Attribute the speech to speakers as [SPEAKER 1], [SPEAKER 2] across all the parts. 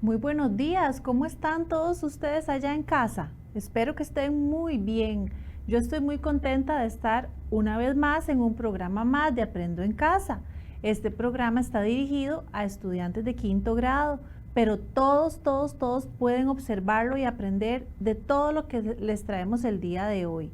[SPEAKER 1] Muy buenos días, ¿cómo están todos ustedes allá en casa? Espero que estén muy bien. Yo estoy muy contenta de estar una vez más en un programa más de Aprendo en Casa. Este programa está dirigido a estudiantes de quinto grado, pero todos pueden observarlo y aprender de todo lo que les traemos el día de hoy.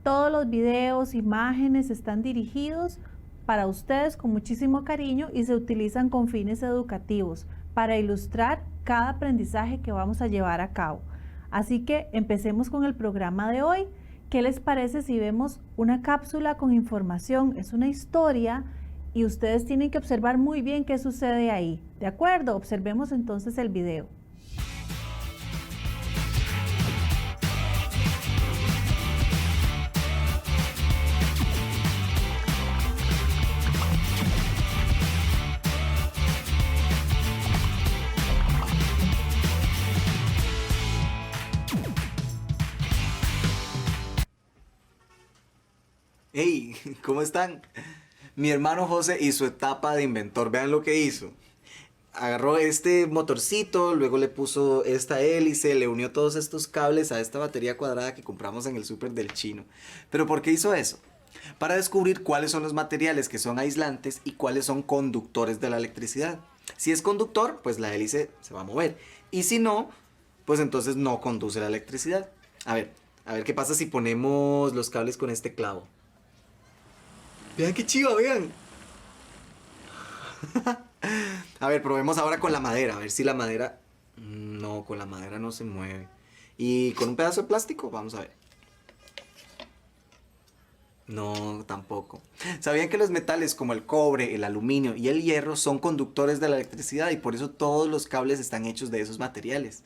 [SPEAKER 1] Todos los videos, imágenes están dirigidos para ustedes con muchísimo cariño y se utilizan con fines educativos para ilustrar cada aprendizaje que vamos a llevar a cabo. Así que empecemos con el programa de hoy. ¿Qué les parece si vemos una cápsula con información? Es una historia y ustedes tienen que observar muy bien qué sucede ahí. ¿De acuerdo? Observemos entonces el video.
[SPEAKER 2] Hey, ¿cómo están? Mi hermano José y su etapa de inventor, vean lo que hizo. Agarró este motorcito, luego le puso esta hélice, le unió todos estos cables a esta batería cuadrada que compramos en el súper del chino. ¿Pero por qué hizo eso? Para descubrir cuáles son los materiales que son aislantes y cuáles son conductores de la electricidad. Si es conductor, pues la hélice se va a mover. Y si no, pues entonces no conduce la electricidad. A ver qué pasa si ponemos los cables con este clavo. Vean qué chiva, vean. A ver, probemos ahora con la madera. A ver si la madera... No, con la madera no se mueve. ¿Y con un pedazo de plástico? Vamos a ver. No, tampoco. ¿Sabían que los metales como el cobre, el aluminio y el hierro son conductores de la electricidad y por eso todos los cables están hechos de esos materiales?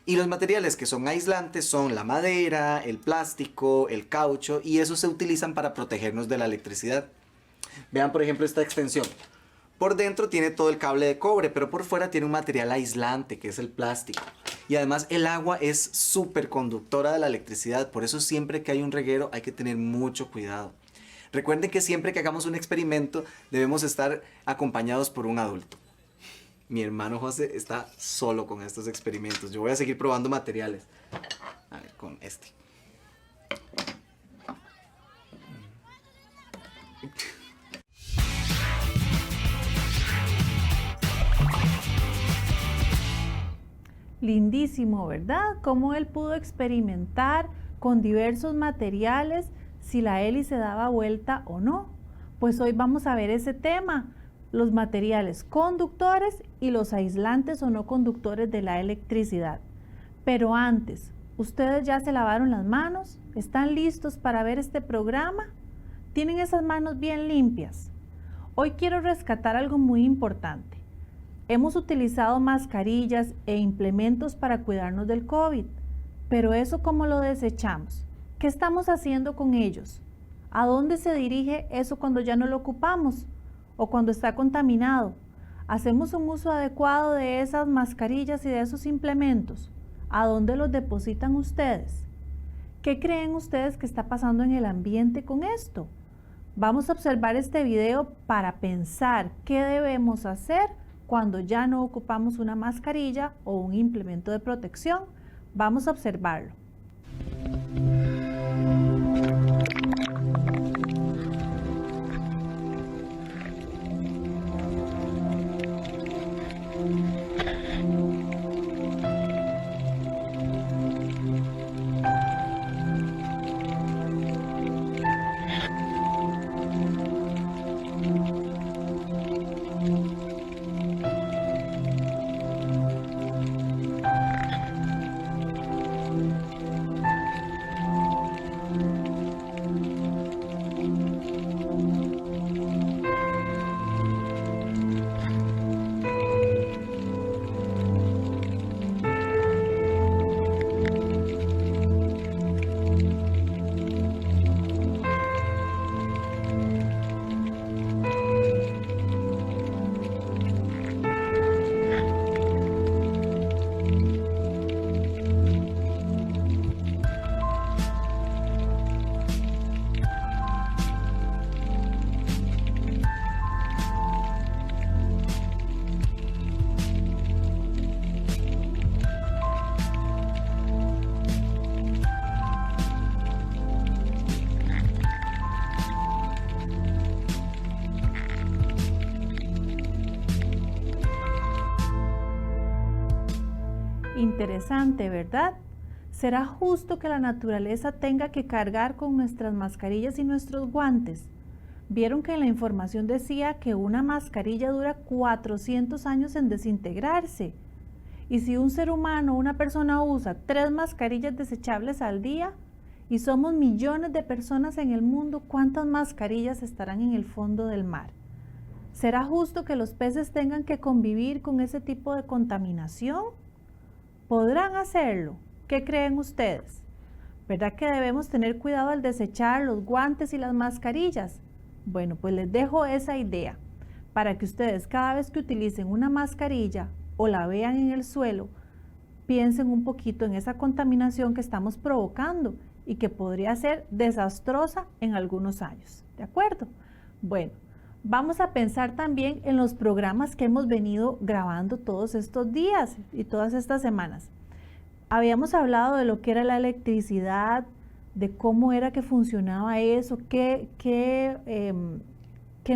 [SPEAKER 2] Y los materiales que son aislantes son la madera, el plástico, el caucho y esos se utilizan para protegernos de la electricidad. Vean por ejemplo esta extensión. Por dentro tiene todo el cable de cobre, pero por fuera tiene un material aislante que es el plástico. Y además el agua es súper conductora de la electricidad, por eso siempre que hay un reguero hay que tener mucho cuidado. Recuerden que siempre que hagamos un experimento debemos estar acompañados por un adulto. Mi hermano José está solo con estos experimentos. Yo voy a seguir probando materiales. A ver, con este.
[SPEAKER 1] Lindísimo, ¿verdad? Cómo él pudo experimentar con diversos materiales si la hélice daba vuelta o no. Pues hoy vamos a ver ese tema, los materiales conductores y los aislantes o no conductores de la electricidad. Pero antes, ¿ustedes ya se lavaron las manos? ¿Están listos para ver este programa? ¿Tienen esas manos bien limpias? Hoy quiero rescatar algo muy importante. Hemos utilizado mascarillas e implementos para cuidarnos del COVID, pero eso ¿cómo lo desechamos? ¿Qué estamos haciendo con ellos? ¿A dónde se dirige eso cuando ya no lo ocupamos o cuando está contaminado? ¿Hacemos un uso adecuado de esas mascarillas y de esos implementos? ¿A dónde los depositan ustedes? ¿Qué creen ustedes que está pasando en el ambiente con esto? Vamos a observar este video para pensar qué debemos hacer cuando ya no ocupamos una mascarilla o un implemento de protección. Vamos a observarlo. Interesante, ¿verdad? ¿Será justo que la naturaleza tenga que cargar con nuestras mascarillas y nuestros guantes? Vieron que en la información decía que una mascarilla dura 400 años en desintegrarse. Y si un ser humano, una persona usa 3 mascarillas desechables al día, y somos millones de personas en el mundo, ¿cuántas mascarillas estarán en el fondo del mar? ¿Será justo que los peces tengan que convivir con ese tipo de contaminación? ¿Podrán hacerlo? ¿Qué creen ustedes? ¿Verdad que debemos tener cuidado al desechar los guantes y las mascarillas? Bueno, pues les dejo esa idea para que ustedes cada vez que utilicen una mascarilla o la vean en el suelo, piensen un poquito en esa contaminación que estamos provocando y que podría ser desastrosa en algunos años. ¿De acuerdo? Bueno, vamos a pensar también en los programas que hemos venido grabando todos estos días y todas estas semanas. Habíamos hablado de lo que era la electricidad, de cómo era que funcionaba eso, qué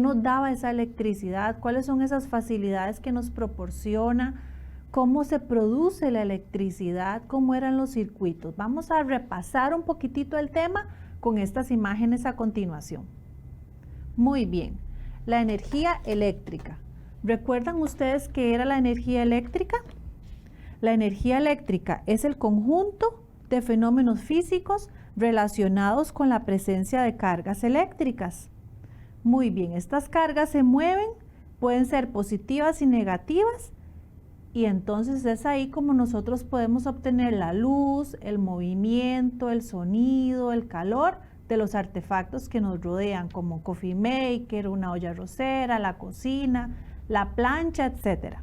[SPEAKER 1] nos daba esa electricidad, cuáles son esas facilidades que nos proporciona, cómo se produce la electricidad, cómo eran los circuitos. Vamos a repasar un poquitito el tema con estas imágenes a continuación. Muy bien, la energía eléctrica. ¿Recuerdan ustedes qué era la energía eléctrica? La energía eléctrica es el conjunto de fenómenos físicos relacionados con la presencia de cargas eléctricas. Muy bien, estas cargas se mueven, pueden ser positivas y negativas, y entonces es ahí como nosotros podemos obtener la luz, el movimiento, el sonido, el calor de los artefactos que nos rodean, como un coffee maker, una olla arrocera, la cocina, la plancha, etc.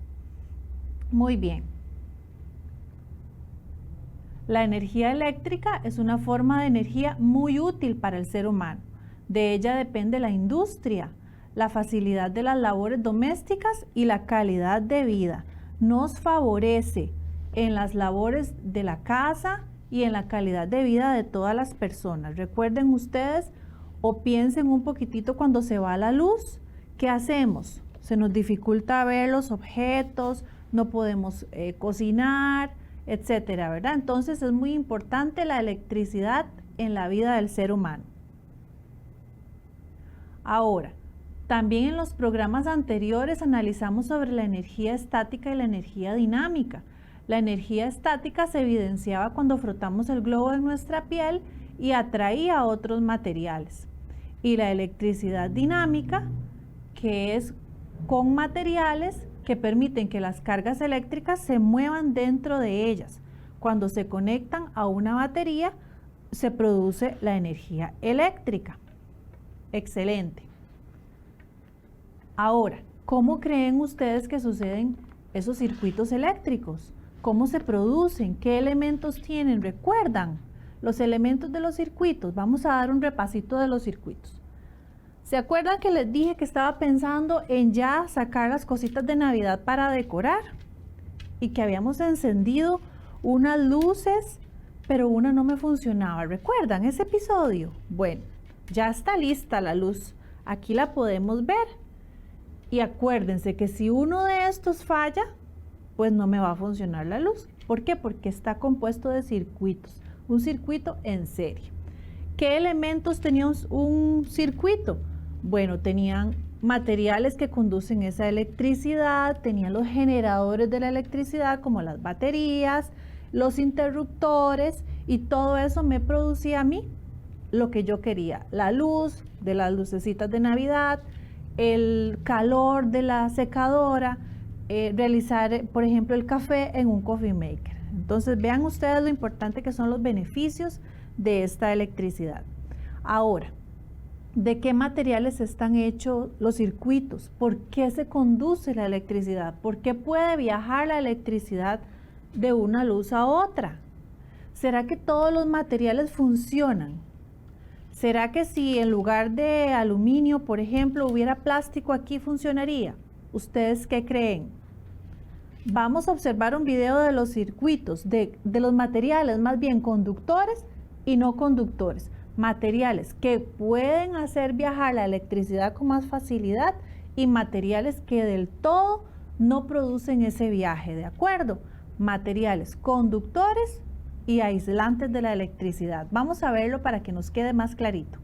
[SPEAKER 1] Muy bien. La energía eléctrica es una forma de energía muy útil para el ser humano. De ella depende la industria, la facilidad de las labores domésticas y la calidad de vida. Nos favorece en las labores de la casa y en la calidad de vida de todas las personas. Recuerden ustedes o piensen un poquitito cuando se va la luz, ¿qué hacemos? Se nos dificulta ver los objetos, no podemos cocinar, etcétera, ¿verdad? Entonces es muy importante la electricidad en la vida del ser humano. Ahora, también en los programas anteriores analizamos sobre la energía estática y la energía dinámica. La energía estática se evidenciaba cuando frotamos el globo en nuestra piel y atraía otros materiales. Y la electricidad dinámica, que es con materiales que permiten que las cargas eléctricas se muevan dentro de ellas. Cuando se conectan a una batería, se produce la energía eléctrica. Excelente. Ahora, ¿cómo creen ustedes que suceden esos circuitos eléctricos? ¿Cómo se producen? ¿Qué elementos tienen? ¿Recuerdan los elementos de los circuitos? Vamos a dar un repasito de los circuitos. ¿Se acuerdan que les dije que estaba pensando en ya sacar las cositas de Navidad para decorar? Y que habíamos encendido unas luces, pero una no me funcionaba. ¿Recuerdan ese episodio? Bueno, ya está lista la luz. Aquí la podemos ver. Y acuérdense que si uno de estos falla, pues no me va a funcionar la luz. ¿Por qué? Porque está compuesto de circuitos, un circuito en serie. ¿Qué elementos tenía un circuito? Bueno, tenían materiales que conducen esa electricidad, tenían los generadores de la electricidad como las baterías, los interruptores, y todo eso me producía a mí lo que yo quería, la luz de las lucecitas de Navidad, el calor de la secadora, realizar, por ejemplo, el café en un coffee maker. Entonces, vean ustedes lo importante que son los beneficios de esta electricidad. Ahora, ¿de qué materiales están hechos los circuitos? ¿Por qué se conduce la electricidad? ¿Por qué puede viajar la electricidad de una luz a otra? ¿Será que todos los materiales funcionan? ¿Será que si en lugar de aluminio, por ejemplo, hubiera plástico aquí, funcionaría? ¿Ustedes qué creen? Vamos a observar un video de los circuitos, de los materiales, más bien conductores y no conductores. Materiales que pueden hacer viajar la electricidad con más facilidad y materiales que del todo no producen ese viaje, ¿de acuerdo? materiales conductores y aislantes de la electricidad. Vamos a verlo para que nos quede más clarito.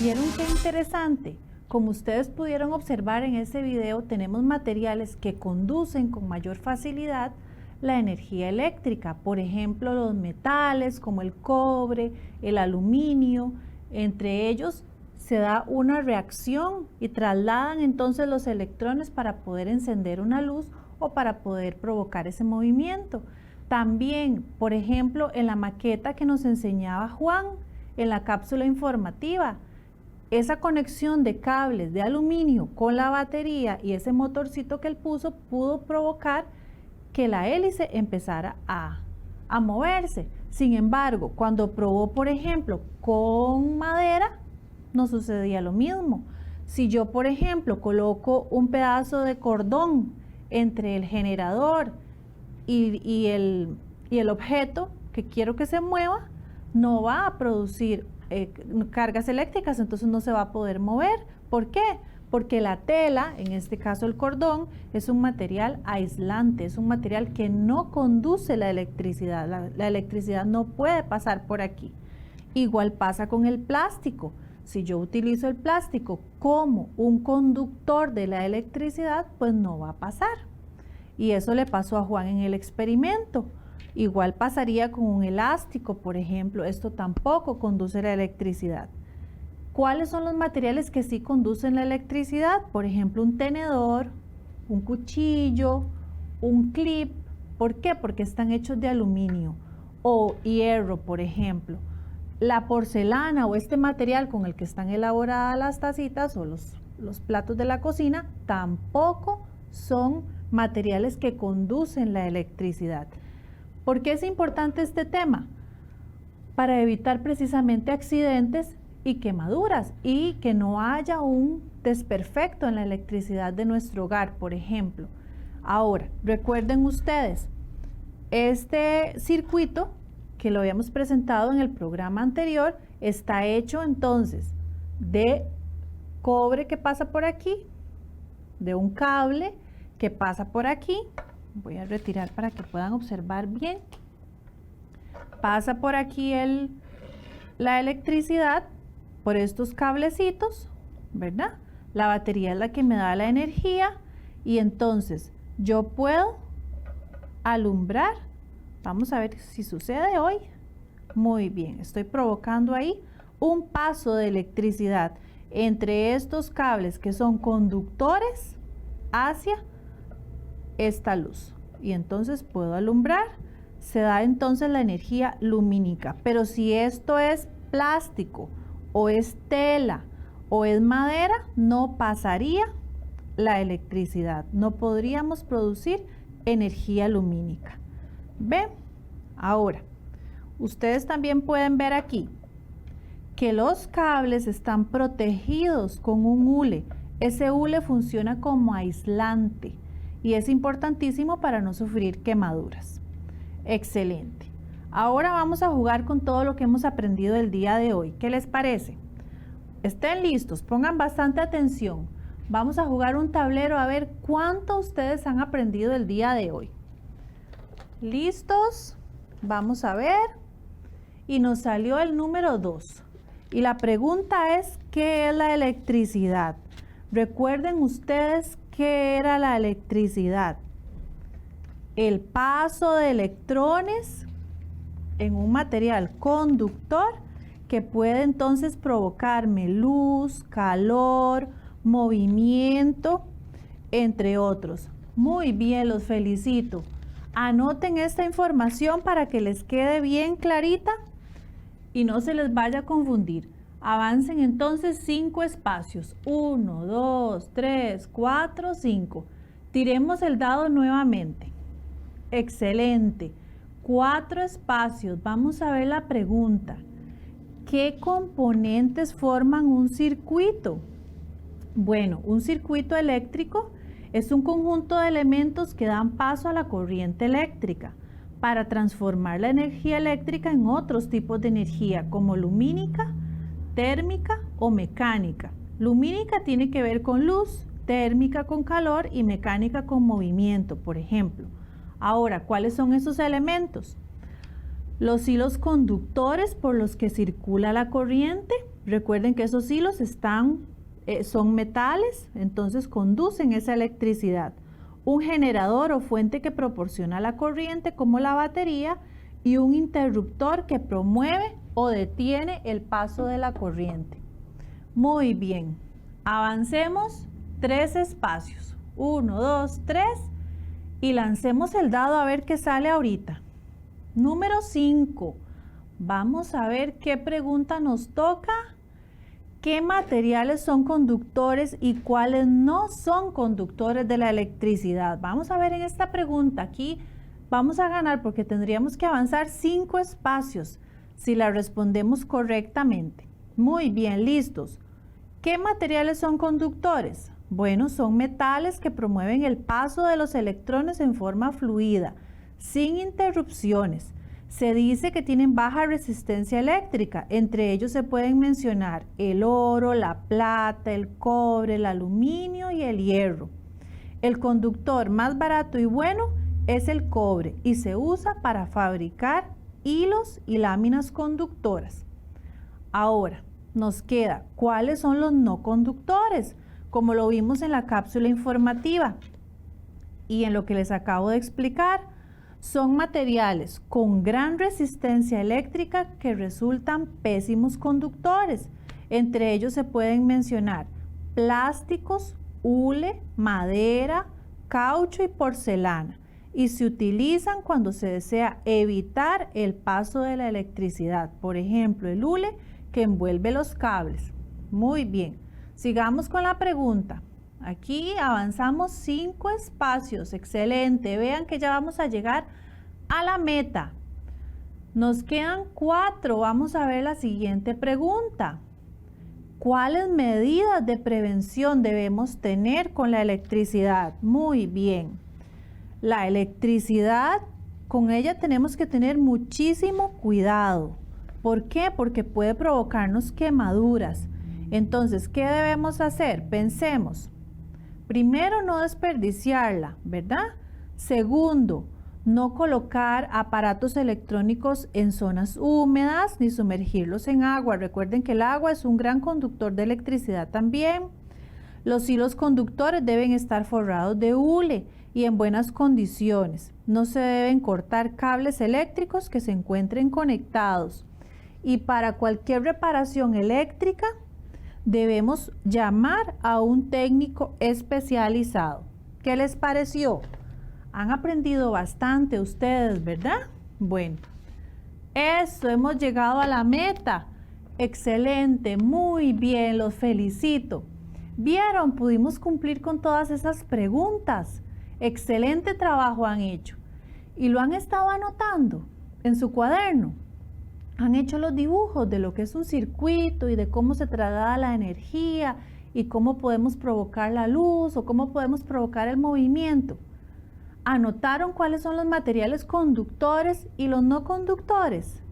[SPEAKER 1] ¿Vieron qué interesante? Como ustedes pudieron observar en ese video, tenemos materiales que conducen con mayor facilidad la energía eléctrica. Por ejemplo, los metales como el cobre, el aluminio, entre ellos se da una reacción y trasladan entonces los electrones para poder encender una luz o para poder provocar ese movimiento. También, por ejemplo, en la maqueta que nos enseñaba Juan, en la cápsula informativa, esa conexión de cables de aluminio con la batería y ese motorcito que él puso pudo provocar que la hélice empezara a moverse. Sin embargo, cuando probó, por ejemplo, con madera, no sucedía lo mismo. Si yo, por ejemplo, coloco un pedazo de cordón entre el generador y el objeto que quiero que se mueva, no va a producir cargas eléctricas, entonces no se va a poder mover. ¿Por qué? Porque la tela, en este caso el cordón, es un material aislante, es un material que no conduce la electricidad. La electricidad no puede pasar por aquí. Igual pasa con el plástico. Si yo utilizo el plástico como un conductor de la electricidad, pues no va a pasar. Y eso le pasó a Juan en el experimento. Igual pasaría con un elástico, por ejemplo. Esto tampoco conduce la electricidad. ¿Cuáles son los materiales que sí conducen la electricidad? Por ejemplo, un tenedor, un cuchillo, un clip. ¿Por qué? Porque están hechos de aluminio o hierro, por ejemplo. La porcelana o este material con el que están elaboradas las tacitas o los platos de la cocina tampoco son materiales que conducen la electricidad. ¿Por qué es importante este tema? Para evitar precisamente accidentes y quemaduras y que no haya un desperfecto en la electricidad de nuestro hogar, por ejemplo. Ahora, recuerden ustedes, este circuito que lo habíamos presentado en el programa anterior está hecho entonces de cobre que pasa por aquí, de un cable que pasa por aquí. Voy a retirar para que puedan observar bien. Pasa por aquí la electricidad por estos cablecitos, ¿verdad? La batería es la que me da la energía y entonces yo puedo alumbrar. Vamos a ver si sucede hoy. Muy bien, estoy provocando ahí un paso de electricidad entre estos cables que son conductores hacia esta luz. Y entonces puedo alumbrar. Se da entonces la energía lumínica. Pero si esto es plástico o es tela o es madera, no pasaría la electricidad. No podríamos producir energía lumínica. ¿Ven? Ahora, ustedes también pueden ver aquí que los cables están protegidos con un hule. Ese hule funciona como aislante y es importantísimo para no sufrir quemaduras. Excelente. Ahora vamos a jugar con todo lo que hemos aprendido el día de hoy. ¿Qué les parece? Estén listos, pongan bastante atención. Vamos a jugar un tablero a ver cuánto ustedes han aprendido el día de hoy. ¿Listos? Vamos a ver. Y nos salió el número 2. Y la pregunta es, ¿qué es la electricidad? Recuerden ustedes qué era la electricidad. El paso de electrones en un material conductor que puede entonces provocarme luz, calor, movimiento, entre otros. Muy bien, los felicito. Anoten esta información para que les quede bien clarita y no se les vaya a confundir. Avancen entonces 5 espacios. 1, 2, 3, 4, 5. Tiremos el dado nuevamente. Excelente. 4 espacios. Vamos a ver la pregunta. ¿Qué componentes forman un circuito? Bueno, un circuito eléctrico es un conjunto de elementos que dan paso a la corriente eléctrica para transformar la energía eléctrica en otros tipos de energía como lumínica, térmica o mecánica. Lumínica tiene que ver con luz, térmica con calor y mecánica con movimiento, por ejemplo. Ahora, ¿cuáles son esos elementos? Los hilos conductores por los que circula la corriente. Recuerden que esos hilos son metales, entonces conducen esa electricidad. Un generador o fuente que proporciona la corriente como la batería y un interruptor que promueve o detiene el paso de la corriente. Muy bien, avancemos 3 espacios. 1, 2, 3 y lancemos el dado a ver qué sale ahorita. Número 5. Vamos a ver qué pregunta nos toca. ¿Qué materiales son conductores y cuáles no son conductores de la electricidad? Vamos a ver en esta pregunta. Aquí vamos a ganar porque tendríamos que avanzar 5 espacios si la respondemos correctamente. Muy bien, listos. ¿Qué materiales son conductores? Bueno, son metales que promueven el paso de los electrones en forma fluida, sin interrupciones. Se dice que tienen baja resistencia eléctrica. Entre ellos se pueden mencionar el oro, la plata, el cobre, el aluminio y el hierro. El conductor más barato y bueno es el cobre y se usa para fabricar hilos y láminas conductoras. Ahora, nos queda cuáles son los no conductores, como lo vimos en la cápsula informativa y en lo que les acabo de explicar. Son materiales con gran resistencia eléctrica que resultan pésimos conductores. Entre ellos se pueden mencionar plásticos, hule, madera, caucho y porcelana. Y se utilizan cuando se desea evitar el paso de la electricidad. Por ejemplo, el hule que envuelve los cables. Muy bien, sigamos con la pregunta. Aquí avanzamos 5 espacios, excelente. Vean que ya vamos a llegar a la meta. Nos quedan 4. Vamos a ver la siguiente pregunta. ¿Cuáles medidas de prevención debemos tener con la electricidad? Muy bien. La electricidad, con ella tenemos que tener muchísimo cuidado. ¿Por qué? Porque puede provocarnos quemaduras. Entonces, ¿qué debemos hacer? Pensemos. Primero, no desperdiciarla, ¿verdad? Segundo, no colocar aparatos electrónicos en zonas húmedas ni sumergirlos en agua. Recuerden que el agua es un gran conductor de electricidad también. Los hilos conductores deben estar forrados de hule y en buenas condiciones. No se deben cortar cables eléctricos que se encuentren conectados. Y para cualquier reparación eléctrica, debemos llamar a un técnico especializado. ¿Qué les pareció? Han aprendido bastante ustedes, ¿verdad? Bueno, eso, hemos llegado a la meta. Excelente, muy bien, los felicito. ¿Vieron? Pudimos cumplir con todas esas preguntas. Excelente trabajo han hecho. ¿Y lo han estado anotando en su cuaderno? Han hecho los dibujos de lo que es un circuito y de cómo se traslada la energía y cómo podemos provocar la luz o cómo podemos provocar el movimiento. ¿Anotaron cuáles son los materiales conductores y los no conductores?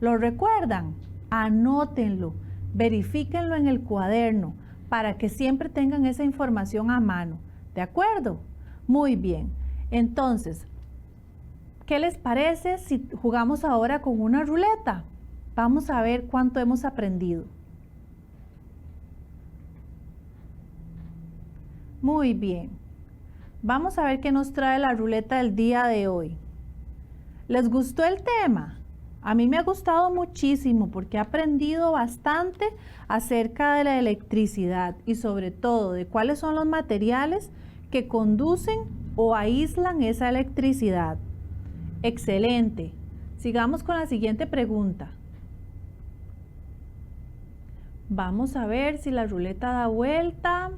[SPEAKER 1] ¿Lo recuerdan? Anótenlo, verifíquenlo en el cuaderno para que siempre tengan esa información a mano. ¿De acuerdo? Muy bien. Entonces, ¿qué les parece si jugamos ahora con una ruleta? Vamos a ver cuánto hemos aprendido. Muy bien. Vamos a ver qué nos trae la ruleta del día de hoy. ¿Les gustó el tema? A mí me ha gustado muchísimo porque he aprendido bastante acerca de la electricidad y sobre todo de cuáles son los materiales que conducen o aíslan esa electricidad. Excelente. Sigamos con la siguiente pregunta. Vamos a ver si la ruleta da vuelta.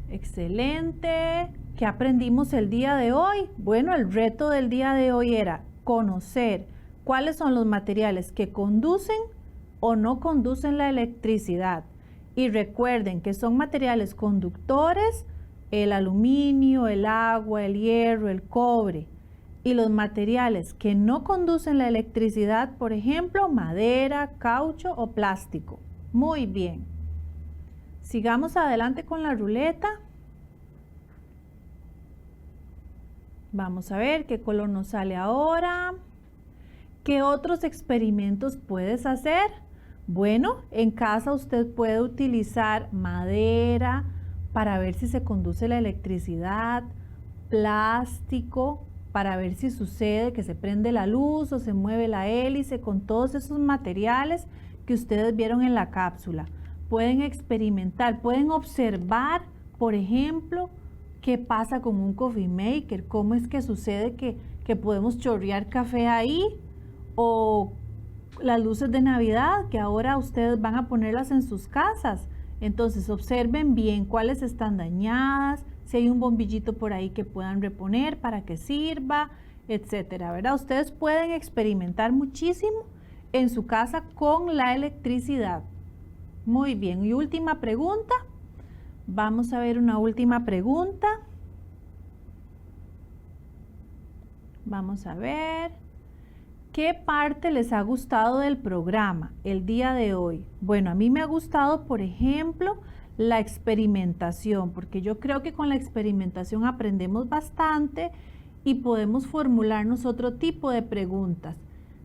[SPEAKER 1] Excelente. ¿Qué aprendimos el día de hoy? Bueno, el reto del día de hoy era conocer cuáles son los materiales que conducen o no conducen la electricidad. Y recuerden que son materiales conductores, el aluminio, el agua, el hierro, el cobre. Y los materiales que no conducen la electricidad, por ejemplo, madera, caucho o plástico. Muy bien. Sigamos adelante con la ruleta. Vamos a ver qué color nos sale ahora. ¿Qué otros experimentos puedes hacer? Bueno, en casa usted puede utilizar madera para ver si se conduce la electricidad, plástico para ver si sucede que se prende la luz o se mueve la hélice, con todos esos materiales que ustedes vieron en la cápsula. Pueden experimentar, pueden observar, por ejemplo, qué pasa con un coffee maker, cómo es que sucede que podemos chorrear café ahí, o las luces de Navidad que ahora ustedes van a ponerlas en sus casas. Entonces observen bien cuáles están dañadas, si hay un bombillito por ahí que puedan reponer para que sirva, etcétera, ¿verdad? Ustedes pueden experimentar muchísimo en su casa con la electricidad. Muy bien, y última pregunta. Vamos a ver una última pregunta. Vamos a ver. ¿Qué parte les ha gustado del programa el día de hoy? Bueno, a mí me ha gustado, por ejemplo, la experimentación, porque yo creo que con la experimentación aprendemos bastante y podemos formularnos otro tipo de preguntas.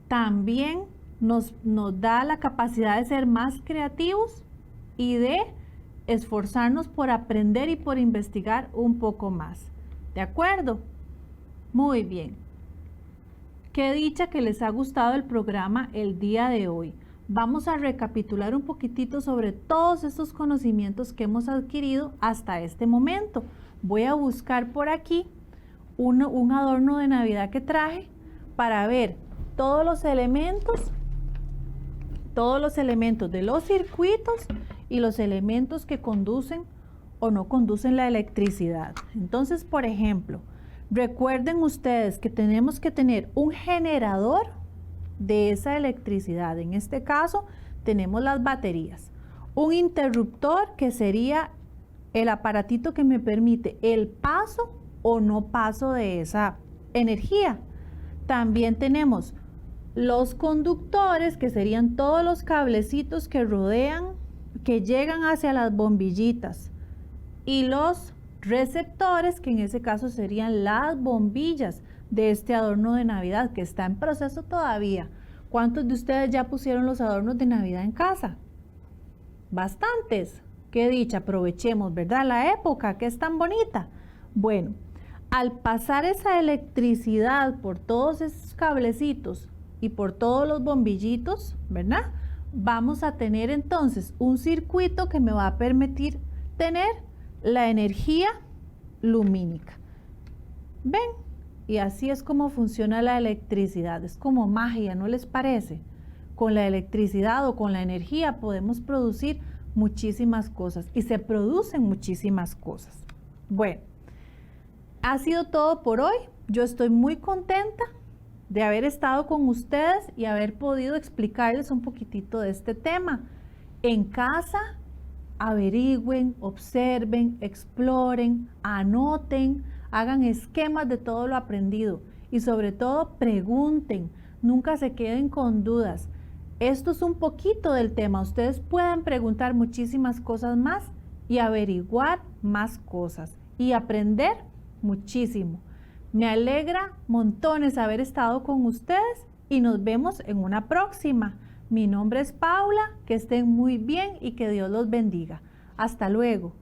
[SPEAKER 1] También nos da la capacidad de ser más creativos y de esforzarnos por aprender y por investigar un poco más. ¿De acuerdo? Muy bien. Qué dicha que les ha gustado el programa el día de hoy. Vamos a recapitular un poquitito sobre todos estos conocimientos que hemos adquirido hasta este momento. Voy a buscar por aquí un adorno de Navidad que traje para ver todos los elementos de los circuitos y los elementos que conducen o no conducen la electricidad. Entonces, por ejemplo, recuerden ustedes que tenemos que tener un generador de esa electricidad. En este caso, tenemos las baterías. Un interruptor, que sería el aparatito que me permite el paso o no paso de esa energía. También tenemos los conductores, que serían todos los cablecitos que rodean, que llegan hacia las bombillitas. Y los receptores, que en ese caso serían las bombillas de este adorno de Navidad que está en proceso todavía. ¿Cuántos de ustedes ya pusieron los adornos de Navidad en casa? Bastantes. Qué dicha, aprovechemos, ¿verdad? La época que es tan bonita. Bueno, al pasar esa electricidad por todos esos cablecitos y por todos los bombillitos, ¿verdad? Vamos a tener entonces un circuito que me va a permitir tener la energía lumínica. ¿Ven? Y así es como funciona la electricidad. Es como magia, ¿no les parece? Con la electricidad o con la energía podemos producir muchísimas cosas y se producen muchísimas cosas. Bueno, ha sido todo por hoy. Yo estoy muy contenta de haber estado con ustedes y haber podido explicarles un poquitito de este tema. En casa, averigüen, observen, exploren, anoten, hagan esquemas de todo lo aprendido y sobre todo pregunten, nunca se queden con dudas. Esto es un poquito del tema. Ustedes pueden preguntar muchísimas cosas más y averiguar más cosas y aprender muchísimo. Me alegra montones haber estado con ustedes y nos vemos en una próxima. Mi nombre es Paula, que estén muy bien y que Dios los bendiga. Hasta luego.